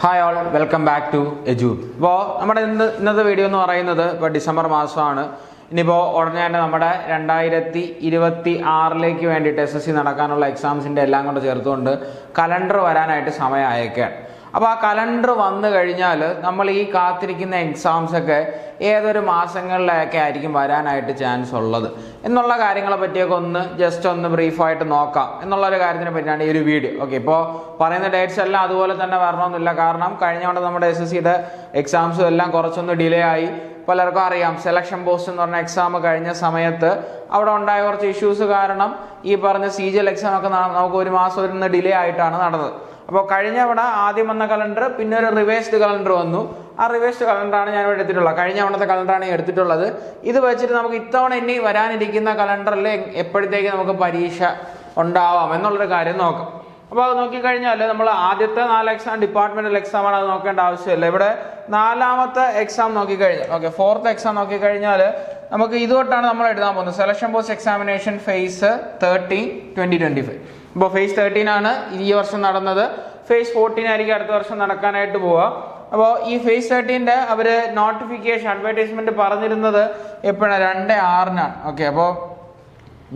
Hi all, welcome back to എജൂബ്. ഇപ്പോൾ നമ്മുടെ ഇന്നത്തെ വീഡിയോ എന്ന് പറയുന്നത് ഇപ്പോൾ ഡിസംബർ മാസമാണ്. ഇനിയിപ്പോൾ ഉടനെ തന്നെ നമ്മുടെ 2026 വേണ്ടിയിട്ട് SSC നടക്കാനുള്ള എക്സാംസിൻ്റെ എല്ലാം കൊണ്ട് ചേർത്തുകൊണ്ട് കലണ്ടർ വരാനായിട്ട് സമയമായേക്കാണ്. അപ്പോൾ ആ കലണ്ടർ വന്നു കഴിഞ്ഞാൽ നമ്മൾ ഈ കാത്തിരിക്കുന്ന എക്സാംസൊക്കെ ഏതൊരു മാസങ്ങളിലൊക്കെ ആയിരിക്കും വരാനായിട്ട് ചാൻസ് ഉള്ളത് എന്നുള്ള കാര്യങ്ങളെ പറ്റിയൊക്കെ ഒന്ന് ബ്രീഫായിട്ട് നോക്കാം എന്നുള്ളൊരു കാര്യത്തിനെ പറ്റിയാണ് ഈ ഒരു വീഡിയോ. ഓക്കെ, ഇപ്പോൾ പറയുന്ന ഡേറ്റ്സ് എല്ലാം അതുപോലെ തന്നെ വരണമെന്നില്ല. കാരണം കഴിഞ്ഞ നമ്മുടെ SSCയുടെ എക്സാംസും എല്ലാം കുറച്ചൊന്ന് ഡിലേ ആയി. പലർക്കും അറിയാം, സെലക്ഷൻ പോസ്റ്റ് എന്ന് പറഞ്ഞ എക്സാം കഴിഞ്ഞ സമയത്ത് അവിടെ ഉണ്ടായ കുറച്ച് ഇഷ്യൂസ് കാരണം ഈ പറഞ്ഞ CGL എക്സാം ഒക്കെ നമുക്ക് ഒരു മാസം ഒരു ഡിലേ ആയിട്ടാണ് നടന്നത്. അപ്പോൾ കഴിഞ്ഞ അവിടെ ആദ്യം വന്ന കലണ്ടർ പിന്നെ ഒരു റിവേഴ്സ്ഡ് കലണ്ടർ വന്നു. ആ റിവേഴ്സ്ഡ് കലണ്ടറാണ് ഞാൻ ഇവിടെ എടുത്തിട്ടുള്ളത്. കഴിഞ്ഞ തവണത്തെ കലണ്ടറാണ് ഞാൻ എടുത്തിട്ടുള്ളത്. ഇത് വെച്ചിട്ട് നമുക്ക് ഇത്തവണ ഇനി വരാനിരിക്കുന്ന കലണ്ടറിൽ എപ്പോഴത്തേക്ക് നമുക്ക് പരീക്ഷ ഉണ്ടാവാം എന്നുള്ളൊരു കാര്യം നോക്കാം. അപ്പോൾ അത് നോക്കിക്കഴിഞ്ഞാൽ നമ്മൾ ആദ്യത്തെ 4 എക്സാം ഡിപ്പാർട്ട്മെന്റൽ എക്സാമാണ്, അത് നോക്കേണ്ട ആവശ്യമില്ല. ഇവിടെ 4ാമത്തെ എക്സാം നോക്കിക്കഴിഞ്ഞാൽ, ഓക്കെ, 4th എക്സാം നോക്കിക്കഴിഞ്ഞാൽ നമുക്ക് ഇതുതൊട്ടാണ് നമ്മൾ എഴുതാൻ പോകുന്നത്. Selection post examination phase 13-2025. ഇപ്പോൾ ഫേസ് 13 ആണ് ഈ വർഷം നടന്നത്. ഫേസ് 14 ആയിരിക്കും അടുത്ത വർഷം നടക്കാനായിട്ട് പോവുക. അപ്പോൾ ഈ ഫേസ് 13ന്റെ അവർ നോട്ടിഫിക്കേഷൻ അഡ്വർടൈസ്മെന്റ് പറഞ്ഞിരുന്നത് എപ്പോഴാണ്? 2/6-നാണ്. ഓക്കെ, അപ്പോൾ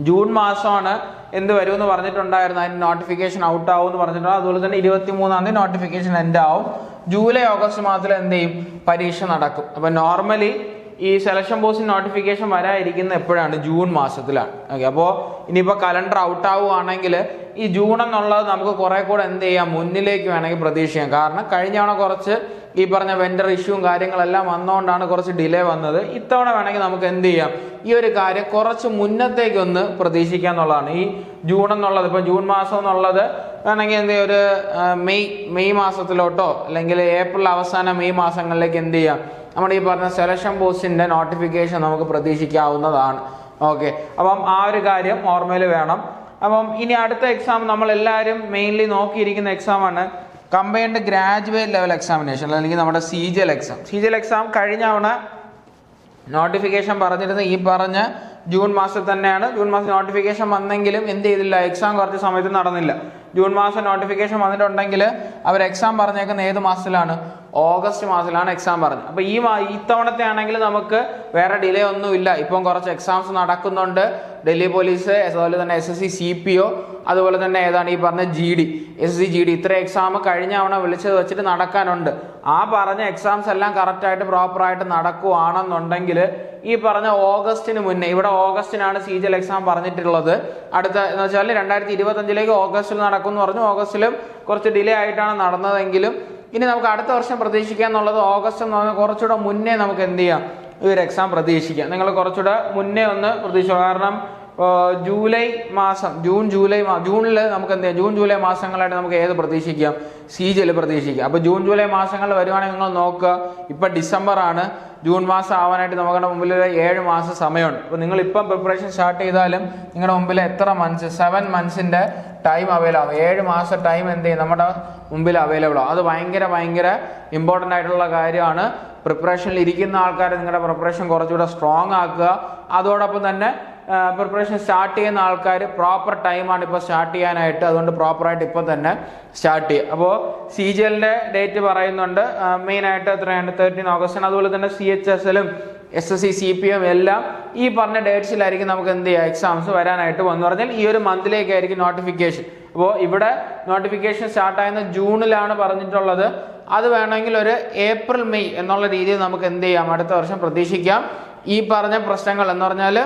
ജൂൺ മാസമാണ് എന്ത് വരും എന്ന് പറഞ്ഞിട്ടുണ്ടായിരുന്നു. അതിന് നോട്ടിഫിക്കേഷൻ ഔട്ട് ആവും എന്ന് പറഞ്ഞിട്ടുണ്ട്. അതുപോലെ തന്നെ 23-ാം തീയതി നോട്ടിഫിക്കേഷൻ എൻഡ് ആവും. ജൂലൈ ഓഗസ്റ്റ് മാസത്തിൽ എന്ത് ചെയ്യും? പരീക്ഷ നടക്കും. അപ്പൊ നോർമലി ഈ സെലക്ഷൻ പോസ്റ്റ് നോട്ടിഫിക്കേഷൻ വരാതിരിക്കുന്ന എപ്പോഴാണ്? ജൂൺ മാസത്തിലാണ്. ഓക്കെ, അപ്പോൾ ഇനിയിപ്പോൾ കലണ്ടർ ഔട്ട് ആവുകയാണെങ്കിൽ ഈ ജൂൺ എന്നുള്ളത് നമുക്ക് കുറെ കൂടെ എന്ത് ചെയ്യാം, മുന്നിലേക്ക് വേണമെങ്കിൽ പ്രതീക്ഷിക്കാം. കാരണം കഴിഞ്ഞ തവണ കുറച്ച് ഈ പറഞ്ഞ വെൻഡർ ഇഷ്യൂവും കാര്യങ്ങളെല്ലാം വന്നുകൊണ്ടാണ് കുറച്ച് ഡിലേ വന്നത്. ഇത്തവണ വേണമെങ്കിൽ നമുക്ക് എന്ത് ചെയ്യാം, ഈ ഒരു കാര്യം കുറച്ച് മുന്നത്തേക്കൊന്ന് പ്രതീക്ഷിക്കുക എന്നുള്ളതാണ്. ഈ ജൂൺ എന്നുള്ളത്, ഇപ്പൊ ജൂൺ മാസം എന്നുള്ളത് വേണമെങ്കിൽ എന്ത് ചെയ്യും, ഒരു മെയ് മാസത്തിലോട്ടോ അല്ലെങ്കിൽ ഏപ്രിൽ അവസാന മെയ് മാസങ്ങളിലേക്ക് എന്ത് ചെയ്യാം, നമ്മുടെ ഈ പറഞ്ഞ സെലക്ഷൻ പോസ്റ്റിന്റെ നോട്ടിഫിക്കേഷൻ നമുക്ക് പ്രതീക്ഷിക്കാവുന്നതാണ്. ഓക്കെ, അപ്പം ആ ഒരു കാര്യം ഓർമ്മയിൽ വേണം. അപ്പം ഇനി അടുത്ത എക്സാം നമ്മൾ എല്ലാവരും മെയിൻലി നോക്കിയിരിക്കുന്ന എക്സാമാണ് കമ്പൈൻഡ് ഗ്രാജുവേറ്റ് ലെവൽ എക്സാമിനേഷൻ, അല്ലെങ്കിൽ നമ്മുടെ CGL എക്സാം. CGL എക്സാം കഴിഞ്ഞ തവണ നോട്ടിഫിക്കേഷൻ പറഞ്ഞിരുന്നത് ഈ പറഞ്ഞ ജൂൺ മാസത്തിൽ തന്നെയാണ്. ജൂൺ മാസം നോട്ടിഫിക്കേഷൻ വന്നെങ്കിലും എന്ത് ചെയ്തില്ല, എക്സാം കുറച്ച് സമയത്ത് നടന്നില്ല. ജൂൺ മാസം നോട്ടിഫിക്കേഷൻ വന്നിട്ടുണ്ടെങ്കിൽ അവർ എക്സാം പറഞ്ഞേക്കുന്ന ഏത് മാസത്തിലാണ്? ഓഗസ്റ്റ് മാസത്തിലാണ് എക്സാം പറഞ്ഞത്. അപ്പോൾ ഇത്തവണത്തെ ആണെങ്കിൽ നമുക്ക് വേറെ ഡിലേ ഒന്നുമില്ല. ഇപ്പം കുറച്ച് എക്സാംസ് നടക്കുന്നുണ്ട്. ഡൽഹി പോലീസ്, അതുപോലെ തന്നെ SSC CPO, അതുപോലെ തന്നെ ഏതാണ് ഈ പറഞ്ഞ GD, SSC GD, ഇത്ര എക്സാം കഴിഞ്ഞ തവണ വിളിച്ചത് വെച്ചിട്ട് നടക്കാനുണ്ട്. ആ പറഞ്ഞ എക്സാംസ് എല്ലാം കറക്റ്റായിട്ട് പ്രോപ്പറായിട്ട് നടക്കുവാണെന്നുണ്ടെങ്കിൽ ഈ പറഞ്ഞ ഓഗസ്റ്റിന് മുന്നേ, ഇവിടെ ഓഗസ്റ്റിനാണ് CGL എക്സാം പറഞ്ഞിട്ടുള്ളത്. അടുത്ത എന്ന് വെച്ചാൽ 2025 ഓഗസ്റ്റിൽ നടക്കും എന്ന് പറഞ്ഞു. ഓഗസ്റ്റിലും കുറച്ച് ഡിലേ ആയിട്ടാണ് നടന്നതെങ്കിലും ഇനി നമുക്ക് അടുത്ത വർഷം പ്രതീക്ഷിക്കുക എന്നുള്ളത് ഓഗസ്റ്റ് എന്ന് പറഞ്ഞാൽ കുറച്ചുകൂടെ മുന്നേ നമുക്ക് എന്ത് ചെയ്യാം, ഈ ഒരു എക്സാം പ്രതീക്ഷിക്കാം. നിങ്ങൾ കുറച്ചുകൂടെ മുന്നേ ഒന്ന് പ്രതീക്ഷിക്കുക. കാരണം ജൂലൈ മാസം, ജൂണിൽ നമുക്ക് എന്ത് ചെയ്യാം, ജൂൺ ജൂലൈ മാസങ്ങളായിട്ട് നമുക്ക് ഏത് പ്രതീക്ഷിക്കാം? CGL പ്രതീക്ഷിക്കാം. അപ്പോൾ ജൂൺ ജൂലൈ മാസങ്ങളിൽ വരുവാണെങ്കിൽ നിങ്ങൾ നോക്കുക, ഇപ്പം ഡിസംബർ ആണ്, ജൂൺ മാസം ആവാനായിട്ട് നമ്മുടെ മുമ്പിൽ 7 മാസം സമയമുണ്ട്. അപ്പോൾ നിങ്ങൾ ഇപ്പം പ്രിപ്പറേഷൻ സ്റ്റാർട്ട് ചെയ്താലും നിങ്ങളുടെ മുമ്പിൽ എത്ര മന്ത്സ്? 7 മന്ത്സിന്റെ ടൈം അവൈലബിൾ ആവും. 7 മാസം ടൈം എന്ത് ചെയ്യും, നമ്മുടെ മുമ്പിൽ അവൈലബിൾ ആവും. അത് ഭയങ്കര ഇമ്പോർട്ടൻ്റ് ആയിട്ടുള്ള കാര്യമാണ്. പ്രിപ്പറേഷനിൽ ഇരിക്കുന്ന ആൾക്കാർ നിങ്ങളുടെ പ്രിപ്പറേഷൻ കുറച്ചുകൂടെ സ്ട്രോങ് ആക്കുക. അതോടൊപ്പം തന്നെ പ്രിപ്പറേഷൻ സ്റ്റാർട്ട് ചെയ്യുന്ന ആൾക്കാർ പ്രോപ്പർ ടൈമാണ് ഇപ്പോൾ സ്റ്റാർട്ട് ചെയ്യാനായിട്ട്. അതുകൊണ്ട് പ്രോപ്പറായിട്ട് ഇപ്പോൾ തന്നെ സ്റ്റാർട്ട് ചെയ്യുക. അപ്പോൾ CGLന്റെ ഡേറ്റ് പറയുന്നുണ്ട്, മെയിനായിട്ട് എത്രയാണ്? 13 ഓഗസ്റ്റ്. അതുപോലെ തന്നെ CHSലും SSC CPM എല്ലാം ഈ പറഞ്ഞ ഡേറ്റ്സിലായിരിക്കും നമുക്ക് എന്ത് ചെയ്യുക, എക്സാംസ് വരാനായിട്ട് വന്നു പറഞ്ഞാൽ ഈ ഒരു മന്തിലേക്കായിരിക്കും നോട്ടിഫിക്കേഷൻ. അപ്പോൾ ഇവിടെ നോട്ടിഫിക്കേഷൻ സ്റ്റാർട്ടായിരുന്ന ജൂണിലാണ് പറഞ്ഞിട്ടുള്ളത്. അത് വേണമെങ്കിൽ ഒരു ഏപ്രിൽ മെയ് എന്നുള്ള രീതിയിൽ നമുക്ക് എന്ത് ചെയ്യാം, അടുത്ത വർഷം പ്രതീക്ഷിക്കാം. ഈ പറഞ്ഞ പ്രശ്നങ്ങൾ എന്ന് പറഞ്ഞാൽ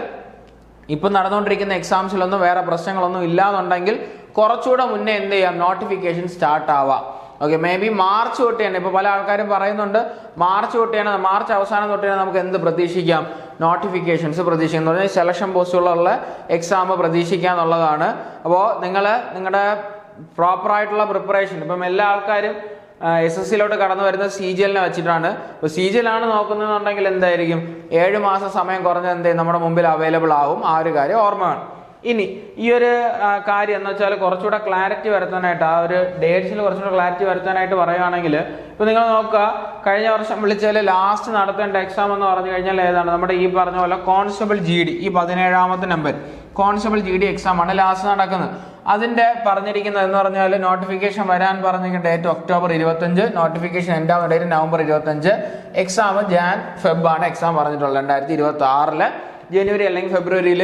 ഇപ്പം നടന്നുകൊണ്ടിരിക്കുന്ന എക്സാംസിലൊന്നും വേറെ പ്രശ്നങ്ങളൊന്നും ഇല്ലാന്നുണ്ടെങ്കിൽ കുറച്ചുകൂടെ മുന്നേ എന്ത് ചെയ്യാം, നോട്ടിഫിക്കേഷൻ സ്റ്റാർട്ട് ആവാം. ഓക്കെ, മേ ബി മാർച്ച് തൊട്ട് തന്നെ, ഇപ്പോൾ പല ആൾക്കാരും പറയുന്നുണ്ട് മാർച്ച് തൊട്ട് തന്നെ, മാർച്ച് അവസാനം തൊട്ട് തന്നെ നമുക്ക് എന്ത് പ്രതീക്ഷിക്കാം, നോട്ടിഫിക്കേഷൻസ് പ്രതീക്ഷിക്കാം. എന്ന് പറഞ്ഞാൽ സെലക്ഷൻ പോസ്റ്റുകളുള്ള എക്സാം പ്രതീക്ഷിക്കുക എന്നുള്ളതാണ്. അപ്പോൾ നിങ്ങളുടെ പ്രോപ്പറായിട്ടുള്ള പ്രിപ്പറേഷൻ, ഇപ്പം എല്ലാ ആൾക്കാരും SSCയിലോട്ട് കടന്നു വരുന്നത് CGLനെ വെച്ചിട്ടാണ്. ഇപ്പോൾ CGL ആണ് നോക്കുന്നതെന്നുണ്ടെങ്കിൽ എന്തായിരിക്കും, 7 മാസം സമയം കുറഞ്ഞ എന്ത് നമ്മുടെ മുമ്പിൽ അവൈലബിൾ ആവും. ആ ഒരു കാര്യം ഓർമ്മ വേണം. ഇനി ഈ ഒരു കാര്യം എന്ന് വെച്ചാൽ കുറച്ചുകൂടെ ക്ലാരിറ്റി വരുത്താനായിട്ട്, ആ ഒരു ഡേറ്റ്സിൽ കുറച്ചുകൂടെ ക്ലാരിറ്റി വരുത്താനായിട്ട് പറയുകയാണെങ്കിൽ, ഇപ്പോൾ നിങ്ങൾ നോക്കുക, കഴിഞ്ഞ വർഷം വിളിച്ചാൽ ലാസ്റ്റ് നടത്തേണ്ട എക്സാം എന്ന് പറഞ്ഞു കഴിഞ്ഞാൽ ഏതാണ്? നമ്മുടെ ഈ പറഞ്ഞ പോലെ കോൺസ്റ്റബിൾ GD, ഈ 17ാമത്തെ നമ്പർ കോൺസ്റ്റബിൾ GD എക്സാം ആണ് ലാസ്റ്റ് നടക്കുന്നത്. അതിൻ്റെ പറഞ്ഞിരിക്കുന്നത് എന്ന് പറഞ്ഞാൽ നോട്ടിഫിക്കേഷൻ വരാൻ പറഞ്ഞിരിക്കുന്ന ഡേറ്റ് ഒക്ടോബർ 25, നോട്ടിഫിക്കേഷൻ എൻഡ് ആവുന്ന date November 25, exam Jan Feb ആണ് എക്സാം പറഞ്ഞിട്ടുള്ളത്. 2026 ജനുവരി അല്ലെങ്കിൽ ഫെബ്രുവരിയിൽ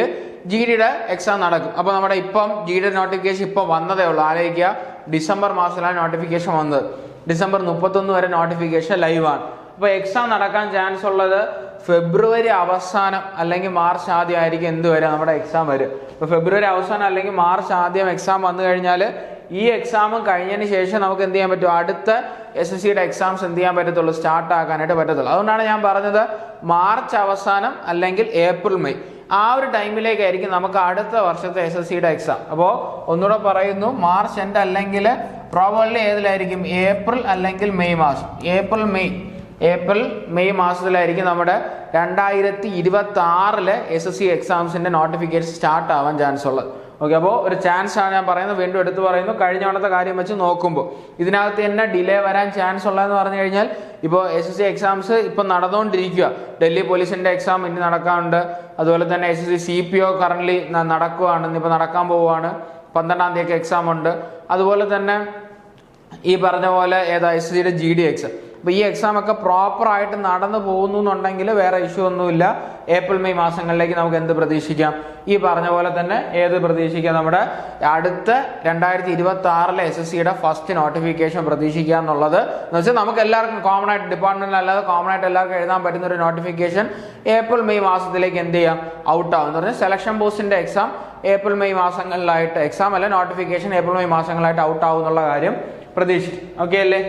GD-യുടെ എക്സാം നടക്കും. അപ്പോൾ നമ്മുടെ ഇപ്പം GD-യുടെ നോട്ടിഫിക്കേഷൻ ഇപ്പം വന്നതേ ഉള്ളൂ. ആലോചിക്കുക, ഡിസംബർ മാസത്തിലാണ് നോട്ടിഫിക്കേഷൻ വന്നത്. ഡിസംബർ 31 വരെ നോട്ടിഫിക്കേഷൻ ലൈവാണ്. അപ്പോൾ എക്സാം നടക്കാൻ ചാൻസ് ഉള്ളത് ഫെബ്രുവരി അവസാനം അല്ലെങ്കിൽ മാർച്ച് ആദ്യം ആയിരിക്കും എന്ത് വരിക, നമ്മുടെ എക്സാം വരും. ഇപ്പോൾ ഫെബ്രുവരി അവസാനം അല്ലെങ്കിൽ മാർച്ച് ആദ്യം എക്സാം വന്നു കഴിഞ്ഞാൽ ഈ എക്സാം കഴിഞ്ഞതിന് ശേഷം നമുക്ക് എന്ത് ചെയ്യാൻ പറ്റും, അടുത്ത SSCയുടെ എക്സാംസ് എന്ത് ചെയ്യാൻ പറ്റത്തുള്ളൂ, സ്റ്റാർട്ട് ആക്കാനായിട്ട് പറ്റത്തുള്ളൂ. അതുകൊണ്ടാണ് ഞാൻ പറഞ്ഞത് മാർച്ച് അവസാനം അല്ലെങ്കിൽ ഏപ്രിൽ മെയ് ആ ഒരു ടൈമിലേക്കായിരിക്കും നമുക്ക് അടുത്ത വർഷത്തെ SSCയുടെ എക്സാം. അപ്പോൾ ഒന്നുകൂടെ പറയുന്നു, മാർച്ച് എൻഡ് അല്ലെങ്കിൽ പ്രോബബ്ലി ഏതിലായിരിക്കും, ഏപ്രിൽ അല്ലെങ്കിൽ മെയ് മാസം. ഏപ്രിൽ മെയ് മാസത്തിലായിരിക്കും നമ്മുടെ 2026 SSC എക്സാംസിന്റെ നോട്ടിഫിക്കേഷൻ സ്റ്റാർട്ട് ആവാൻ ചാൻസ് ഉള്ളത്. ഓക്കെ, അപ്പോൾ ഒരു ചാൻസ് ആണ് ഞാൻ പറയുന്നത്, വീണ്ടും എടുത്തു പറയുന്നു. കഴിഞ്ഞ തവണത്തെ കാര്യം വെച്ച് നോക്കുമ്പോൾ ഇതിനകത്ത് തന്നെ ഡിലേ വരാൻ ചാൻസ് ഉള്ളതെന്ന് പറഞ്ഞു കഴിഞ്ഞാൽ ഇപ്പോൾ SSC എക്സാംസ് ഇപ്പം നടന്നുകൊണ്ടിരിക്കുക. ഡൽഹി പോലീസിന്റെ എക്സാം ഇനി നടക്കാറുണ്ട്. അതുപോലെ തന്നെ SSC CPO കറന്റ് നടക്കുകയാണ്, ഇന്നിപ്പോൾ നടക്കാൻ പോവുകയാണ്. 12-ാം തീയതി എക്സാം ഉണ്ട്. അതുപോലെ തന്നെ ഈ പറഞ്ഞ പോലെ SSCയുടെ GD എക്സാം. അപ്പോൾ ഈ എക്സാം ഒക്കെ പ്രോപ്പറായിട്ട് നടന്നു പോകുന്നു എന്നുണ്ടെങ്കിൽ വേറെ ഇഷ്യൂ ഒന്നുമില്ല. ഏപ്രിൽ മെയ് മാസങ്ങളിലേക്ക് നമുക്ക് എന്ത് പ്രതീക്ഷിക്കാം, ഈ പറഞ്ഞ പോലെ തന്നെ ഏത് പ്രതീക്ഷിക്കാം, നമ്മുടെ അടുത്ത 2026 SSCയുടെ ഫസ്റ്റ് നോട്ടിഫിക്കേഷൻ പ്രതീക്ഷിക്കുക എന്നുള്ളത് എന്ന് വെച്ചാൽ നമുക്ക് എല്ലാവർക്കും കോമൺ ആയിട്ട് ഡിപ്പാർട്ട്മെന്റിൽ അല്ലാതെ കോമൺ ആയിട്ട് എല്ലാവർക്കും എഴുതാൻ പറ്റുന്ന ഒരു നോട്ടിഫിക്കേഷൻ ഏപ്രിൽ മെയ് മാസത്തിലേക്ക് എന്ത് ചെയ്യാം, ഔട്ട് ആവും എന്ന് പറഞ്ഞാൽ സെലക്ഷൻ പോസ്റ്റിന്റെ എക്സാം ഏപ്രിൽ മെയ് മാസങ്ങളിലായിട്ട്, എക്സാം അല്ല നോട്ടിഫിക്കേഷൻ ഏപ്രിൽ മെയ് മാസങ്ങളായിട്ട് ഔട്ട് ആവും എന്നുള്ള കാര്യം പ്രതീക്ഷിക്കും. ഓക്കെ അല്ലേ?